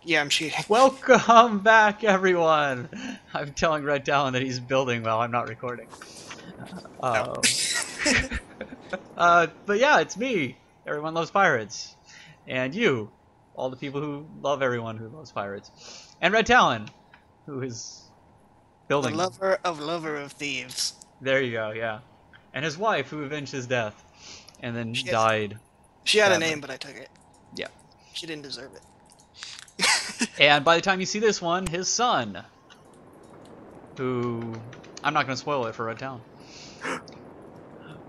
Yeah, I'm cheating. Welcome back, everyone! I'm telling Red Talon that he's building while I'm not recording. No. But yeah, it's me. Everyone loves pirates. And you. All the people who love everyone who loves pirates. And Red Talon, who is The building. lover of thieves. There you go, yeah. And his wife, who avenged his death. And then died. She had a sadly. name, but I took it. Yeah. She didn't deserve it. And by the time you see this one, his son, who I'm not going to spoil it for Red Talon.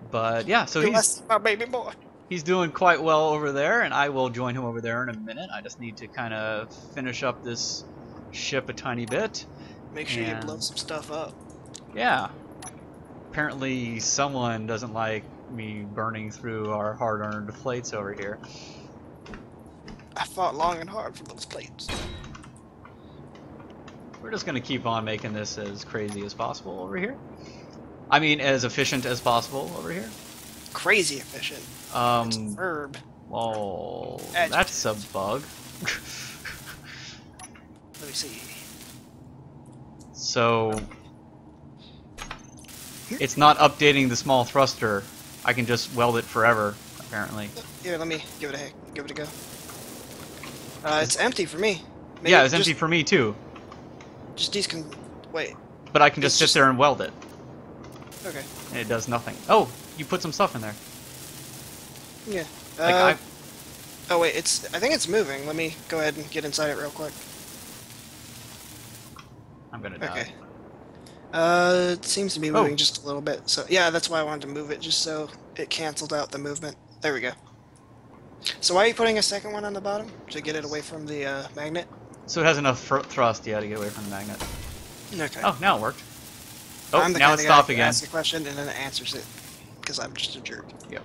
But yeah, so That's my baby boy. he's doing quite well over there, and I will join him over there in a minute. I just need to kind of finish up this ship a tiny bit. Make sure you blow some stuff up. Yeah. Apparently someone doesn't like me burning through our hard-earned plates over here. I fought long and hard for those plates. We're just going to keep on making this as crazy as possible over here. I mean, as efficient as possible over here. Crazy efficient. It's a verb. Well, Adjective. that's a bug. Let me see. So, it's not updating the small thruster. I can just weld it forever, apparently. Here, let me give it a go. It's empty for me. Maybe Yeah, it's empty for me too. Just wait. But I can just sit there and weld it. Okay. And it does nothing. Oh, you put some stuff in there. Yeah. Like Oh wait, I think it's moving. Let me go ahead and get inside it real quick. I'm gonna die. Okay. It seems to be moving just a little bit. So yeah, that's why I wanted to move it, just so it canceled out the movement. There we go. So why are you putting a second one on the bottom? To get it away from the magnet? So it has enough thrust, yeah, to get away from the magnet. Okay. Oh, now it worked. Oh, I'm the now kind it of guy stopped who again. asks a question and then it answers it, because I'm just a jerk. Yep.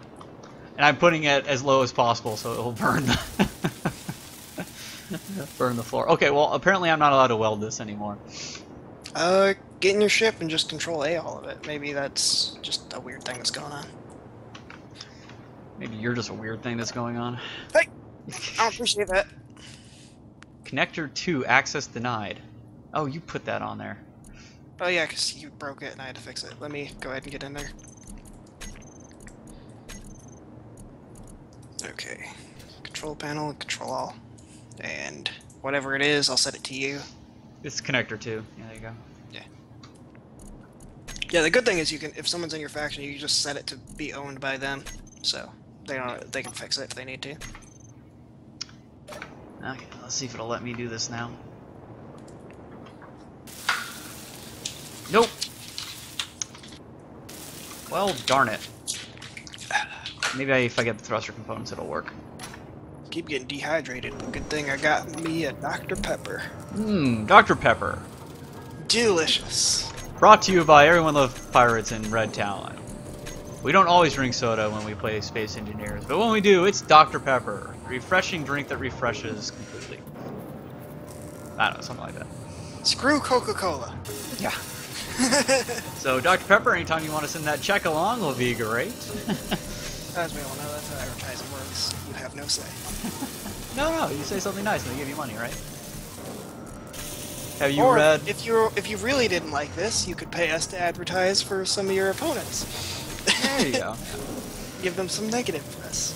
And I'm putting it as low as possible so it will burn the burn the floor. Okay, well apparently I'm not allowed to weld this anymore. Get in your ship and just control A all of it. Maybe that's just a weird thing that's going on. Maybe you're just a weird thing that's going on. Hey! I don't appreciate that. Connector 2, access denied. Oh, you put that on there. Oh yeah, because you broke it and I had to fix it. Let me go ahead and get in there. Okay. Control panel, control all. And whatever it is, I'll set it to you. It's connector 2. Yeah, there you go. Yeah. Yeah, the good thing is you can, if someone's in your faction, you can just set it to be owned by them. So they can fix it if they need to. Okay, let's see if it'll let me do this now. Nope. Well, darn it. Maybe if I get the thruster components, it'll work. Keep getting dehydrated. Good thing I got me a Dr. Pepper. Dr. Pepper. Delicious. Brought to you by Everyone Loves Pirates and Red Talon. We don't always drink soda when we play Space Engineers, but when we do, it's Dr. Pepper. A refreshing drink that refreshes completely. I don't know, something like that. Screw Coca-Cola. Yeah. So, Dr. Pepper, anytime you want to send that check along will be great. As we all know, that's how advertising works. You have no say. No, you say something nice and they give you money, right? Have you Or read... if you really didn't like this, you could pay us to advertise for some of your opponents. There you go. Give them some negative press.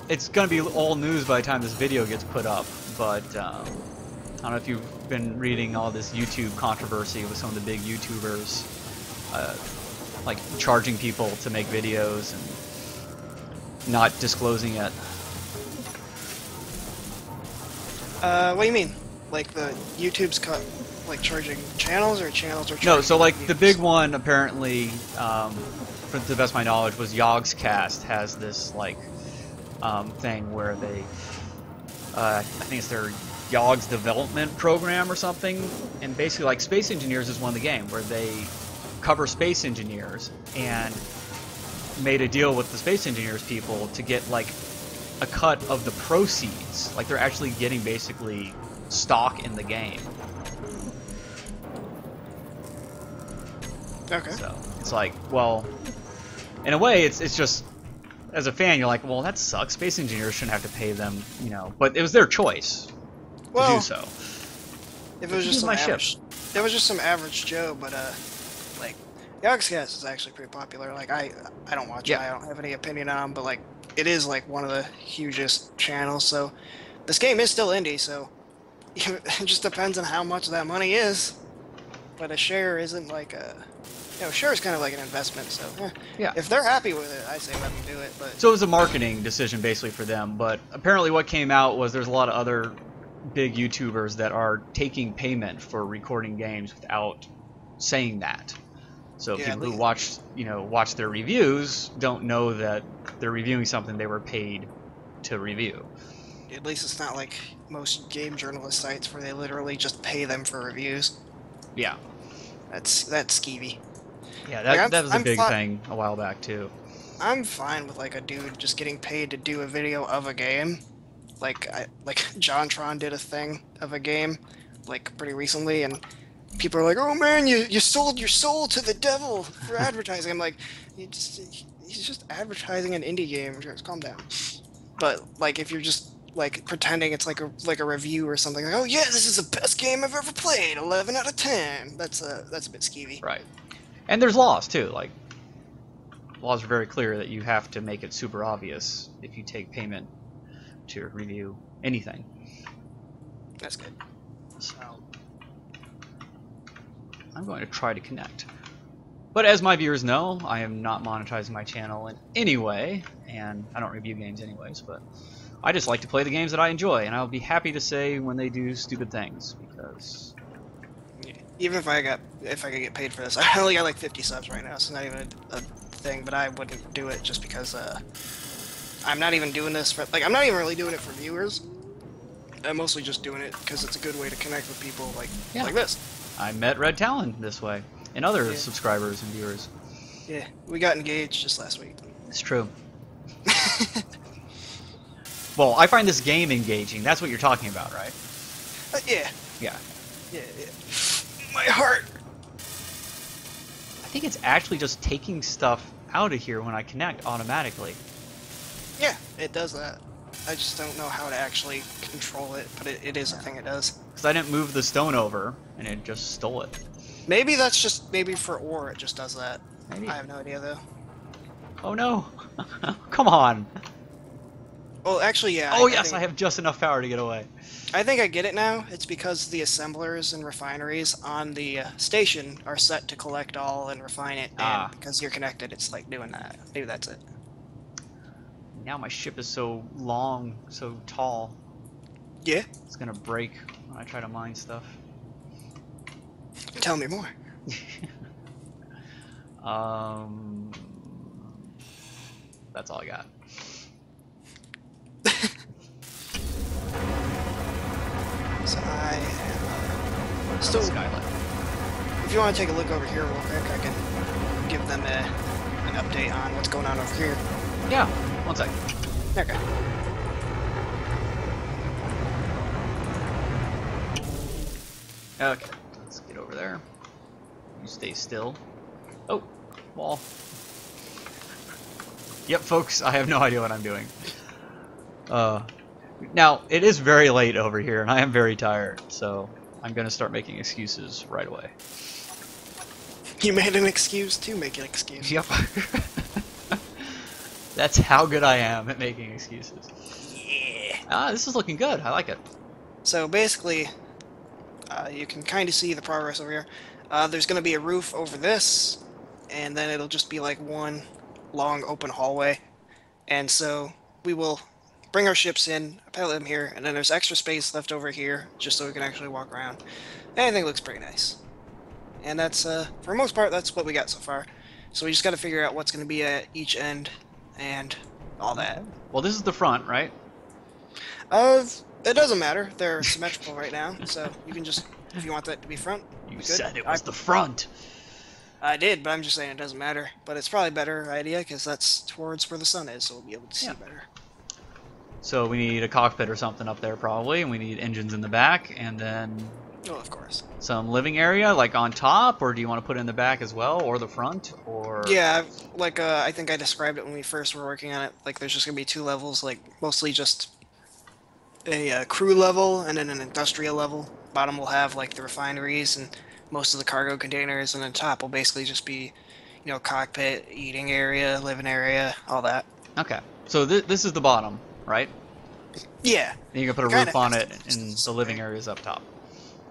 It's going to be old news by the time this video gets put up, but I don't know if you've been reading all this YouTube controversy with some of the big YouTubers, like charging people to make videos and not disclosing it. What do you mean? Like the YouTube's like charging channels, or channels are charging? No, so like views? the big one apparently, for the best of my knowledge, was Yogscast has this like thing where they, I think it's their Yogs development program or something, and basically like Space Engineers is one of the game where they cover space engineers and made a deal with the Space Engineers people to get like a cut of the proceeds. Like they're actually getting basically stock in the game. Okay. So it's like, well, in a way, it's just as a fan, you're like, well, that sucks. Space engineers shouldn't have to pay them, you know. But it was their choice to do Well, so. if it was just some my average, it was just some average Joe, but like, Yogscast is actually pretty popular. Like, I don't watch it. I don't have any opinion on them, but like, it is like one of the hugest channels. So, this game is still indie. So, it just depends on how much that money is. But a share isn't like a, you know, share is kind of like an investment. So, yeah, if they're happy with it, I say let them do it. But so it was a marketing decision basically for them. But apparently, what came out was there's a lot of other big YouTubers that are taking payment for recording games without saying that. So yeah, people who watch their reviews don't know that they're reviewing something they were paid to review. at least it's not like most game journalist sites where they literally just pay them for reviews. Yeah. That's skeevy. Yeah, Like, that was a big thing a while back too. I'm fine with like a dude just getting paid to do a video of a game. Like JonTron did a thing of a game like pretty recently, and people are like, "Oh man, you sold your soul to the devil for advertising." I'm like, he's just advertising an indie game. Just calm down. But like if you're just like pretending it's like a review or something, like, "Oh yeah, this is the best game I've ever played, 11 out of 10." That's a bit skeevy. Right. And there's laws too. Like laws are very clear that you have to make it super obvious if you take payment to review anything. That's good. So I'm going to try to connect. But as my viewers know, I am not monetizing my channel in any way, and I don't review games anyways, but I just like to play the games that I enjoy, and I'll be happy to say when they do stupid things, because even if I could get paid for this, I only got like 50 subs right now, so not even a thing, but I wouldn't do it just because I'm not even doing this for, like, I'm not even really doing it for viewers. I'm mostly just doing it because it's a good way to connect with people like this. I met Red Talon this way, and other subscribers and viewers. Yeah, we got engaged just last week. It's true. Well, I find this game engaging. That's what you're talking about, right? Yeah. Yeah. Yeah. My heart. I think it's actually just taking stuff out of here when I connect automatically. Yeah, it does that. I just don't know how to actually control it, but it is a thing it does. Because I didn't move the stone over, and it just stole it. Maybe that's just, maybe for ore it just does that. Maybe. I have no idea though. Oh no! Come on! Well, actually, yeah. Oh yes, I have just enough power to get away. I think I get it now. It's because the assemblers and refineries on the station are set to collect all and refine it, and because you're connected, it's like doing that. Maybe that's it. Now my ship is so long, so tall. Yeah. It's gonna break when I try to mine stuff. Tell me more. That's all I got. So I am still Skylight. If you want to take a look over here real quick, I can give them an update on what's going on over here. Yeah, one sec. Okay. Okay, let's get over there. You stay still. Oh, wall. Yep, folks, I have no idea what I'm doing. Now, it is very late over here, and I am very tired, so I'm going to start making excuses right away. You made an excuse to make an excuse. Yep. That's how good I am at making excuses. Yeah. This is looking good. I like it. So basically, you can kind of see the progress over here. There's going to be a roof over this, and then it'll just be like one long open hallway. And so we will bring our ships in, pilot them here, and then there's extra space left over here, just so we can actually walk around. And I think it looks pretty nice. And that's, for the most part, that's what we got so far. So we just got to figure out what's going to be at each end, and all that. Well, this is the front, right? It doesn't matter. They're symmetrical right now, so you can just, if you want that to be front. You said it was the front. I did, but I'm just saying it doesn't matter. But it's probably a better idea, because that's towards where the sun is, so we'll be able to see better. So we need a cockpit or something up there, probably, and we need engines in the back, and then Oh, of course. Some living area, like on top, or do you want to put it in the back as well, or the front, or... Yeah, like I think I described it when we first were working on it. Like, there's just gonna be two levels, like mostly just a crew level and then an industrial level. Bottom will have like the refineries and most of the cargo containers, and then top will basically just be, cockpit, eating area, living area, all that. Okay, so this is the bottom, right? Yeah, And you can put a it kind roof of on has to it, be and the living somewhere. area is up top.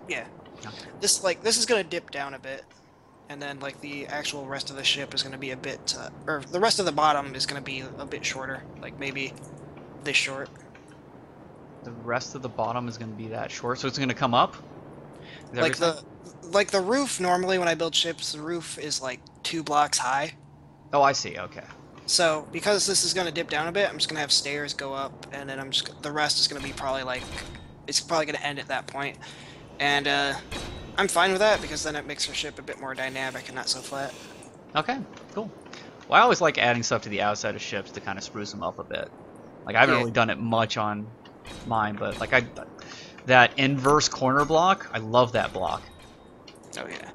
Yeah, Okay. this is gonna dip down a bit, and then like the actual rest of the ship is gonna be a bit, or the rest of the bottom is gonna be a bit shorter, like maybe this short. The rest of the bottom is going to be that short, so it's going to come up? Is that what you're Like saying? the roof normally when I build ships, the roof is like 2 blocks high. Oh, I see, okay. So because this is gonna dip down a bit, I'm just gonna have stairs go up, and then the rest is gonna be probably like it's probably gonna end at that point. And I'm fine with that because then it makes your ship a bit more dynamic and not so flat. Okay, cool. Well, I always like adding stuff to the outside of ships to kind of spruce them up a bit. Like, I haven't Yeah. really done it much on mine, but like that inverse corner block, I love that block. Oh yeah.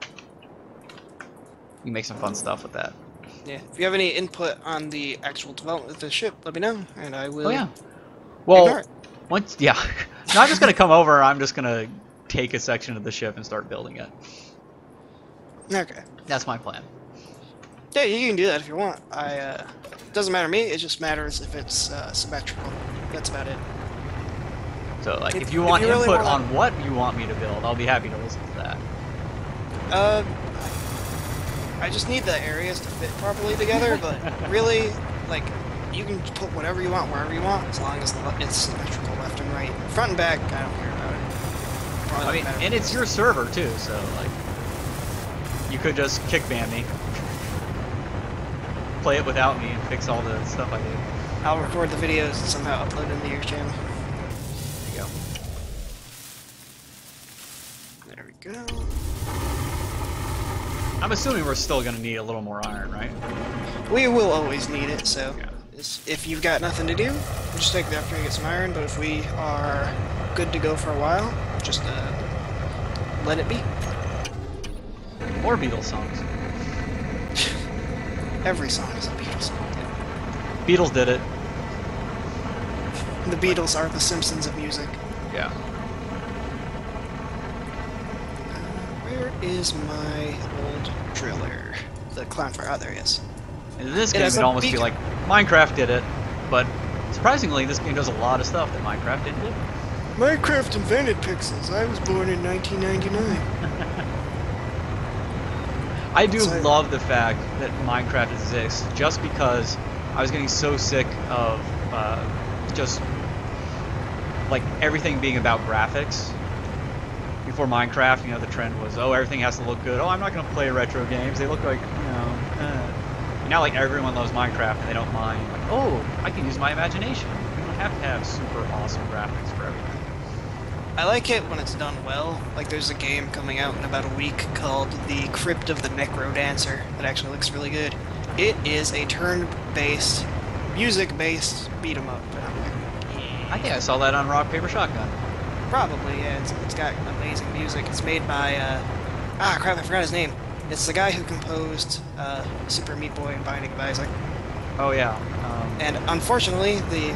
You make some fun stuff with that. Yeah. If you have any input on the actual development of the ship, let me know, and I Oh will yeah. ignore Well, it. once yeah, no, I'm just gonna come over. I'm just gonna take a section of the ship and start building it. Okay. That's my plan. Yeah, you can do that if you want. Doesn't matter to me. It just matters if it's symmetrical. That's about it. So like, if you If want you really input want on what you want me to build, I'll be happy to listen to that. to, I just need the areas to fit properly together. But really, like, you can put whatever you want wherever you want, as long as it's symmetrical left and right, front and back. I don't care about it. Probably I like mean, better. and it's your server too, so like, you could just kick ban me, play it without me, and fix all the stuff I did. I'll record the videos and somehow upload into your channel. There you go. There we go. I'm assuming we're still gonna need a little more iron, right? We will always need it, so Yeah. if you've got nothing to do, we'll just take the opportunity to get some iron, but if we are good to go for a while, just let it be. More Beatles songs. Every song is a Beatles song. Beatles did it. The Beatles are the Simpsons of music. Yeah. Where is my old driller? The clownfire. Oh, there he is. In this It game, has it'd a almost be beacon. like Minecraft did it, but surprisingly, this game does a lot of stuff that Minecraft didn't do. Minecraft invented pixels. I was born in 1999. I do So, love the fact that Minecraft exists, just because I was getting so sick of just like everything being about graphics. Before Minecraft, the trend was, oh, everything has to look good. Oh, I'm not going to play retro games. They look like, And now, like, everyone loves Minecraft, and they don't mind. Like, oh, I can use my imagination. You don't have to have super awesome graphics for everything. I like it when it's done well. Like, there's a game coming out in about a week called The Crypt of the Necrodancer that actually looks really good. It is a turn-based, music-based beat-em-up. And I'm like, I think I saw that on Rock Paper Shotgun. probably, yeah. It's got amazing music. It's made by, crap, I forgot his name. It's the guy who composed Super Meat Boy and Binding of Isaac. Oh yeah. And unfortunately, the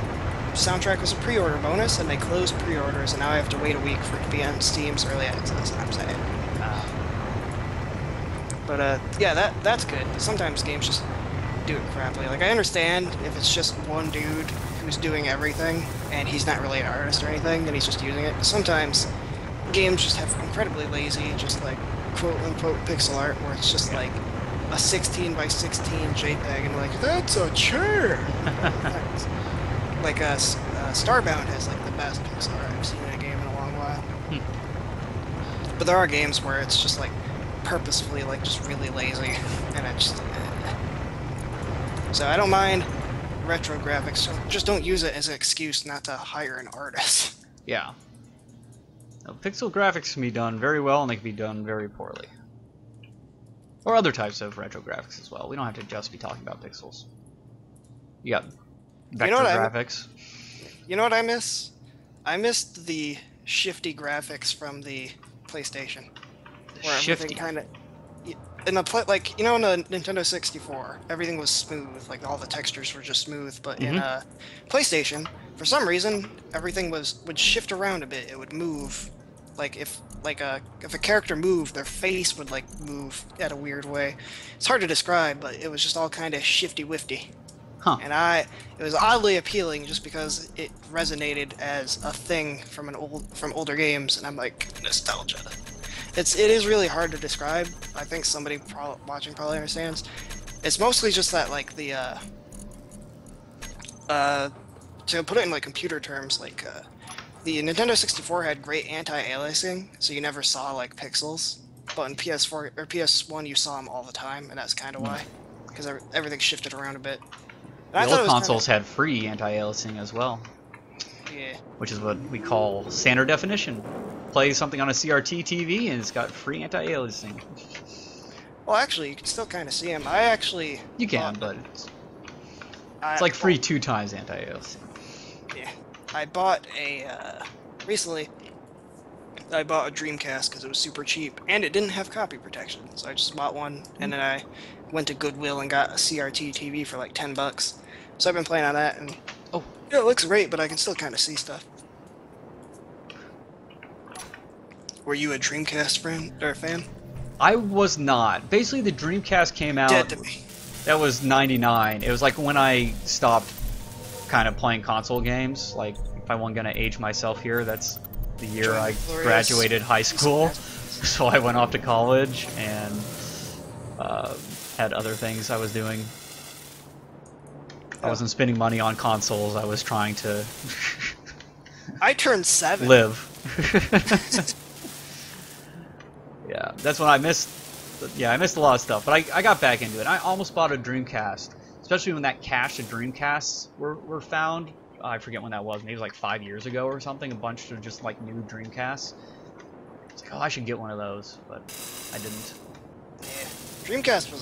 soundtrack was a pre-order bonus, and they closed pre-orders, and now I have to wait a week for it to be on Steam's early access. I'm sad. Uh, But yeah, that's good. Sometimes games just do it crappily. Like, I understand if it's just one dude who's doing everything, and he's not really an artist or anything, and he's just using it. But sometimes games just have incredibly lazy, just like quote-unquote pixel art, where it's just like a 16 by 16 JPEG, and like, that's a chair! Like, Starbound has like the best pixel art I've seen in a game in a long while. But there are games where it's just like purposefully like just really lazy, and I just so I don't mind retro graphics. Just don't use it as an excuse not to hire an artist. yeah. Now, pixel graphics can be done very well, and they can be done very poorly. Or other types of retro graphics as well. We don't have to just be talking about pixels. You got vector graphics. You know what I miss? I missed the shifty graphics from the PlayStation, where everything Shifty. kind of in the like you know in the Nintendo 64, everything was smooth, like all the textures were just smooth. But in Mm-hmm. PlayStation, for some reason, everything would shift around a bit. It would move, like if a character moved, their face would like move at a weird way. It's hard to describe, but it was just all kind of shifty-wifty. Huh. And it was oddly appealing just because it resonated as a thing from older games, and I'm like, nostalgia. It is really hard to describe. I think somebody watching probably understands. It's mostly just that like to put it in like computer terms, like the Nintendo 64 had great anti-aliasing, so you never saw like pixels. But in PS4 or PS1, you saw them all the time, and that's kind of why, because everything shifted around a bit. And The I thought old it was consoles had free anti-aliasing as well, yeah. which is what we call standard definition. Play something on a CRT TV and it's got free anti-aliasing. Well, actually, you can still kind of see them. I actually You can, bought, but it's like free 2 times anti-aliasing. Yeah, I bought recently. I bought a Dreamcast because it was super cheap and it didn't have copy protection, so I just bought one. And then I went to Goodwill and got a CRT TV for like $10. So I've been playing on that, and Oh, yeah, it looks great, but I can still kind of see stuff. Were you a Dreamcast fan? I was not. Basically, the Dreamcast came out. Dead to me. That was '99. It was like when I stopped kind of playing console games. Like, if I wasn't gonna age myself here, that's the year I graduated high school. So I went off to college and had other things I was doing. I wasn't spending money on consoles. I was trying to I turned 7. live. Yeah, that's when I missed. Yeah, I missed a lot of stuff, but I got back into it. I almost bought a Dreamcast, especially when that cache of Dreamcasts were found. I forget when that was. Maybe like 5 years ago or something. A bunch of just like new Dreamcasts. It's like, oh, I should get one of those, but I didn't. Yeah, Dreamcast was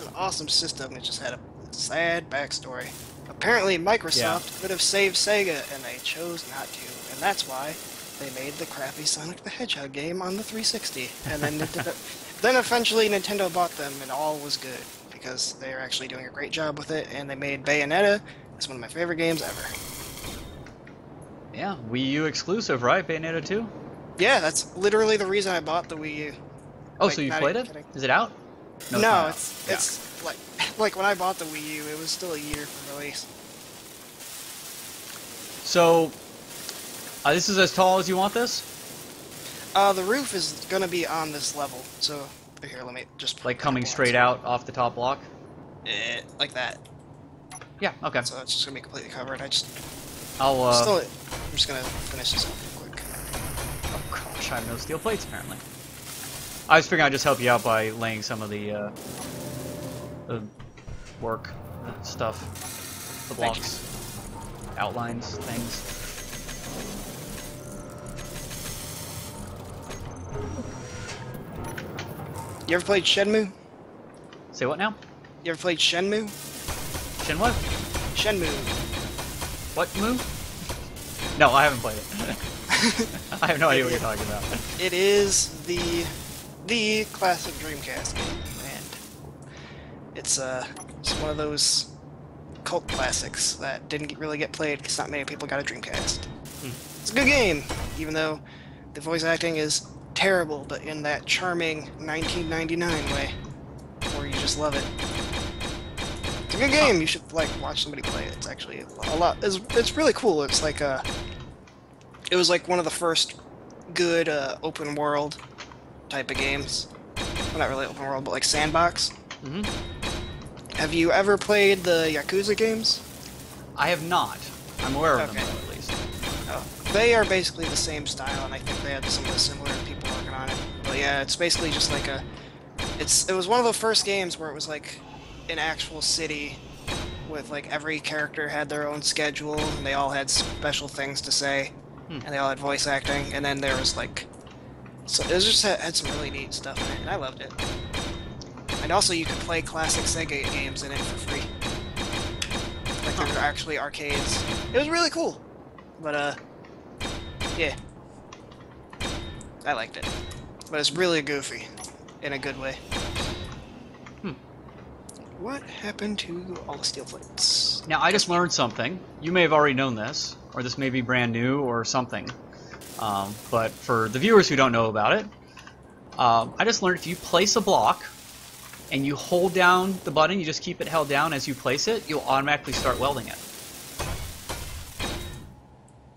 an awesome system. It just had a sad backstory. Apparently, Microsoft could have saved Sega, and they chose not to, and that's why they made the crappy Sonic the Hedgehog game on the 360. And then then eventually Nintendo bought them, and all was good because they are actually doing a great job with it. And they made Bayonetta. It's one of my favorite games ever. Yeah, Wii U exclusive, right? Bayonetta 2? Yeah, that's literally the reason I bought the Wii U. Oh, Like, so you not played even it? kidding. Is it out? No, No, it's it's like when I bought the Wii U, it was still a year from release. So, this is as tall as you want this? The roof is gonna be on this level, so here, let me just Like coming straight out off the top block? like that. Yeah, okay. So it's just gonna be completely covered. I'm just gonna finish this up real quick. Oh gosh, I have no steel plates apparently. I was figuring I'd just help you out by laying some of the work, stuff, the blocks, outlines, things. You ever played Shenmue? Say what now? You ever played Shenmue? Shin what? Shenmue. What move? No, I haven't played it. I have no idea what you're talking about. It is the classic Dreamcast game, and it's one of those cult classics that didn't really get played because not many people got a Dreamcast. It's a good game, even though the voice acting is terrible, but in that charming 1999 way, where you just love it. It's a good game. You should like watch somebody play it. It's actually a lot. It's really cool. It's like it was like one of the first good open world type of games. Well, not really open world, but like sandbox. Mm-hmm. Have you ever played the Yakuza games? I have not. I'm aware of them, Okay. though, at least. Oh, they are basically the same style, and I think they had some of the similar people working on it. But yeah, it's basically just like it was one of the first games where it was like an actual city with like every character had their own schedule, and they all had special things to say, and they all had voice acting, and then there was like, so it was just had some really neat stuff in it, and I loved it. And also you could play classic Sega games in it for free. Like there were actually arcades. It was really cool. But yeah. I liked it. But it's really goofy. In a good way. Hmm. What happened to all the steel plates? Now, I just learned something. You may have already known this, or this may be brand new or something. But for the viewers who don't know about it, I just learned if you place a block and you hold down the button, you just keep it held down as you place it, you'll automatically start welding it.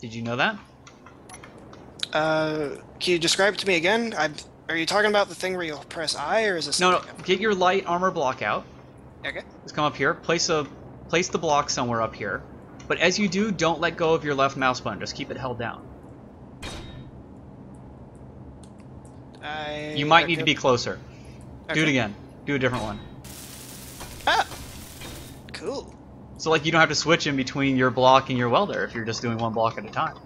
Did you know that? Can you describe it to me again? Are you talking about the thing where you'll press I, or is this No, something no. Get your light armor block out. Okay. Just come up here. Place the block somewhere up here. But as you do, don't let go of your left mouse button. Just keep it held down. You might need to be closer. Okay. Do it again. Do a different one. Ah! Cool. So like you don't have to switch in between your block and your welder if you're just doing one block at a time.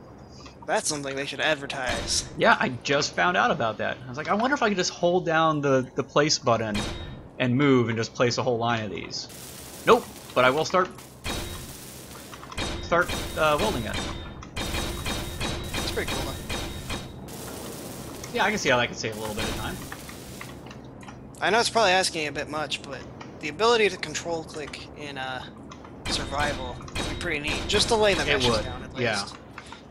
That's something they should advertise. Yeah, I just found out about that. I was like, I wonder if I could just hold down the place button and move and just place a whole line of these. Nope, but I will start welding it. It's pretty cool, though. Yeah, I can see how that could save a little bit of time. I know it's probably asking a bit much, but the ability to control click in survival would be pretty neat. Just to lay the meshes down at least. Yeah.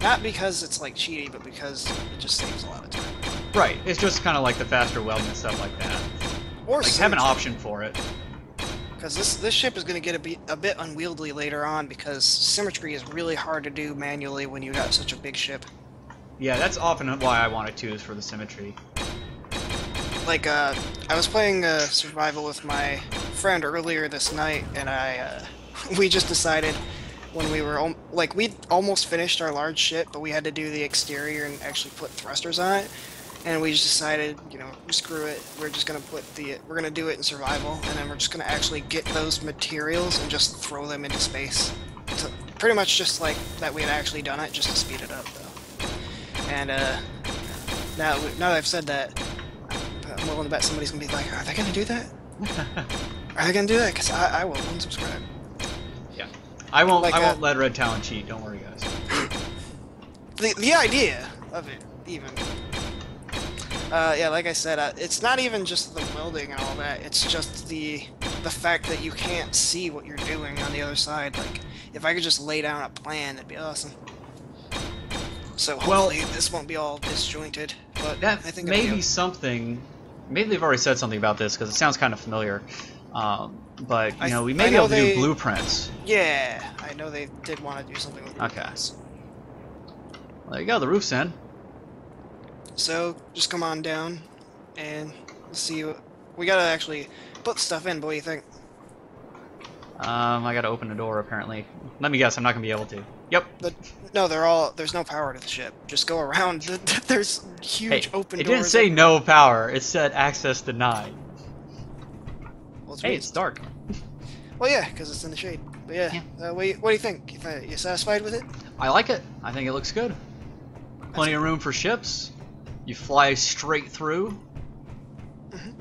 Not because it's like cheaty, but because it just saves a lot of time. Right, it's just kind of like the faster welding and stuff like that. Or like have an option for it. Because this ship is going to get a bit unwieldy later on because symmetry is really hard to do manually when you got such a big ship. Yeah, that's often why I want it too, is for the symmetry. Like, I was playing survival with my friend earlier this night, and we just decided when we were, we'd almost finished our large ship, but we had to do the exterior and actually put thrusters on it, and we just decided, you know, screw it, we're just gonna we're gonna do it in survival, and then we're just gonna actually get those materials and just throw them into space. So, pretty much just like that we had actually done it, just to speed it up, though. And, now that I've said that, I'm willing to bet somebody's gonna be like, are they gonna do that? Are they gonna do that? Because I will unsubscribe. Yeah. I won't let Red Talon cheat, don't worry guys. The idea of it, even. Yeah, like I said, it's not even just the welding and all that, it's just the fact that you can't see what you're doing on the other side. Like, if I could just lay down a plan, that'd be awesome. So hopefully this won't be all disjointed, but that I think may be something. Maybe they've already said something about this because it sounds kind of familiar. But you know, we may be able to do blueprints. Yeah, I know they did want to do something with blueprints. Okay. Well, there you go. The roof's in. So just come on down, and let's see. We gotta actually put stuff in. But what do you think? I gotta open the door apparently. Let me guess. I'm not gonna be able to. Yep. No, there's no power to the ship. Just go around. There's huge open doors. It didn't say no power. It said access denied. Well, hey, it's dark. Well, yeah, because it's in the shade. But yeah, what do you think? You satisfied with it? I like it. I think it looks good. Plenty of room for ships. You fly straight through. Mm-hmm.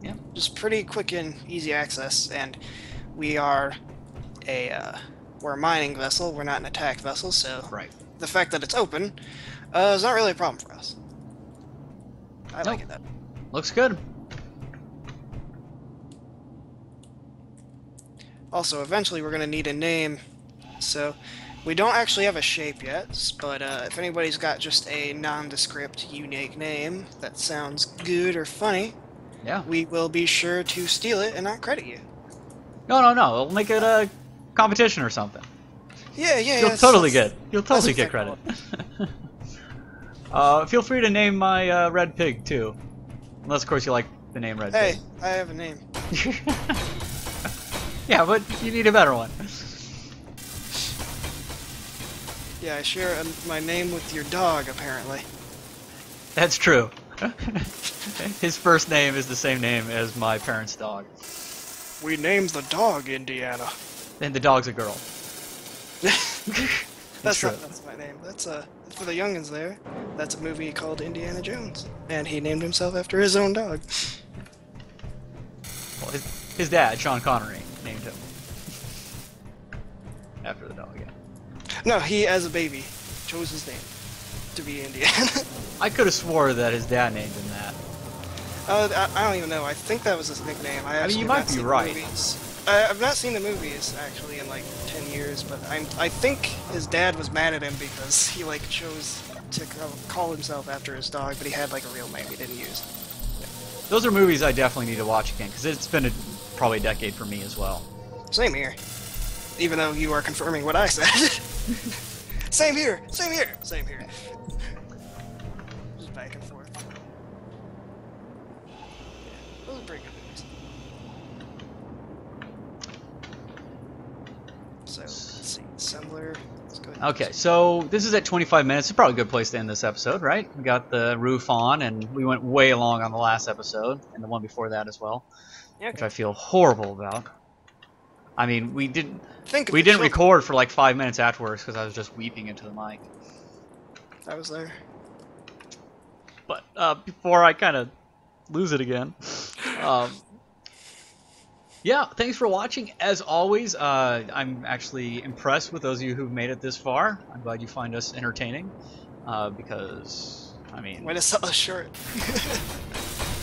Yeah. Just pretty quick and easy access, and we are we're a mining vessel. We're not an attack vessel, so the fact that it's open is not really a problem for us. I like it though. Looks good. Also, eventually we're going to need a name, so we don't actually have a shape yet, but if anybody's got just a nondescript, unique name that sounds good or funny, we will be sure to steal it and not credit you. No. We'll make it a competition or something. Yeah. You'll totally get credit. Feel free to name my red pig too, unless of course you like the name Red Pig. Hey, I have a name. Yeah, but you need a better one. Yeah, I share my name with your dog, apparently. That's true. His first name is the same name as my parents' dog. We named the dog Indiana. And the dog's a girl. That's my name. That's for the youngins there. That's a movie called Indiana Jones, and he named himself after his own dog. Well, his dad, Sean Connery, named him after the dog. Yeah. No, he as a baby chose his name. to be Indiana. I could have swore that his dad named him that. I don't even know. I think that was his nickname. I mean, you might be right. I've not seen the movies actually in like 10 years, but I think his dad was mad at him because he like chose to call himself after his dog, but he had like a real name he didn't use. Those are movies I definitely need to watch again because it's been probably a decade for me as well. Same here. Even though you are confirming what I said. Same here. Same here. Same here. Just back and forth. Those are pretty good movies. So, let's see. Assembler. Let's go ahead. Okay, so this is at 25 minutes. It's probably a good place to end this episode, right? We got the roof on, and we went way long on the last episode, and the one before that as well, Yeah, okay. which I feel horrible about. I mean, we didn't children. record for like 5 minutes afterwards because I was just weeping into the mic. I was there. But before I kind of lose it again, yeah, thanks for watching. As always, I'm actually impressed with those of you who've made it this far. I'm glad you find us entertaining, because, I mean... Way to sell us short.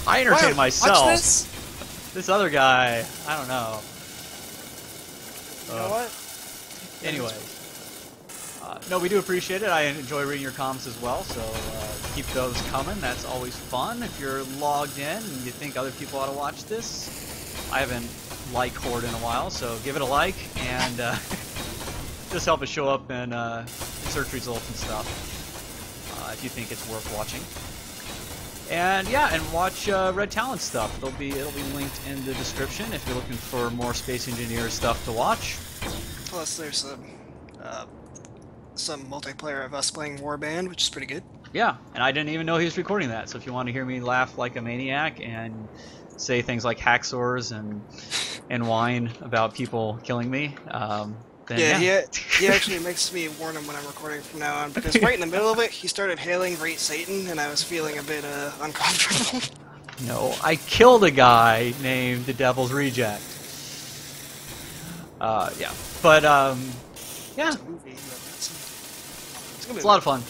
I entertain myself. Watch this. This other guy, I don't know. You know what? Anyway, no, we do appreciate it. I enjoy reading your comments as well, so keep those coming. That's always fun. If you're logged in and you think other people ought to watch this, I haven't liked Horde in a while, so give it a like and just help it show up in search results and stuff if you think it's worth watching. And yeah, and watch Red Talon stuff. It'll be linked in the description if you're looking for more Space Engineer stuff to watch. Plus, there's some multiplayer of us playing Warband, which is pretty good. Yeah, and I didn't even know he was recording that. So if you want to hear me laugh like a maniac and say things like hacksaws and whine about people killing me, then yeah. He actually makes me warn him when I'm recording from now on, because right in the middle of it, he started hailing Great Satan, and I was feeling a bit uncomfortable. No, I killed a guy named the Devil's Reject. Yeah, but yeah, It's a movie. it's a lot of fun.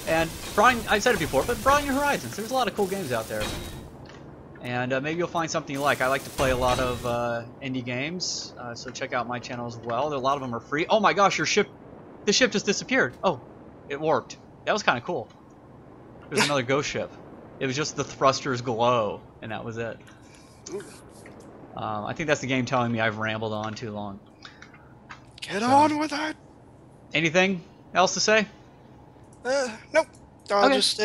And broaden, I said it before, but broaden your horizons. There's a lot of cool games out there. And maybe you'll find something you like. I like to play a lot of indie games, so check out my channel as well. A lot of them are free. Oh my gosh, the ship just disappeared. Oh, it warped. That was kind of cool. There's another ghost ship. It was just the thrusters glow, and that was it. I think that's the game telling me I've rambled on too long. Get on with it! Anything else to say? Nope. I'll Okay. just,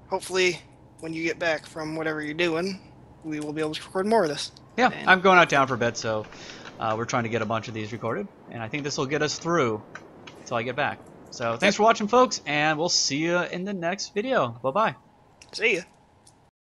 hopefully, when you get back from whatever you're doing, we will be able to record more of this. Yeah, And I'm going out down for bed, so we're trying to get a bunch of these recorded, and I think this will get us through until I get back. So thanks for watching, folks, and we'll see you in the next video. Bye-bye. see ya.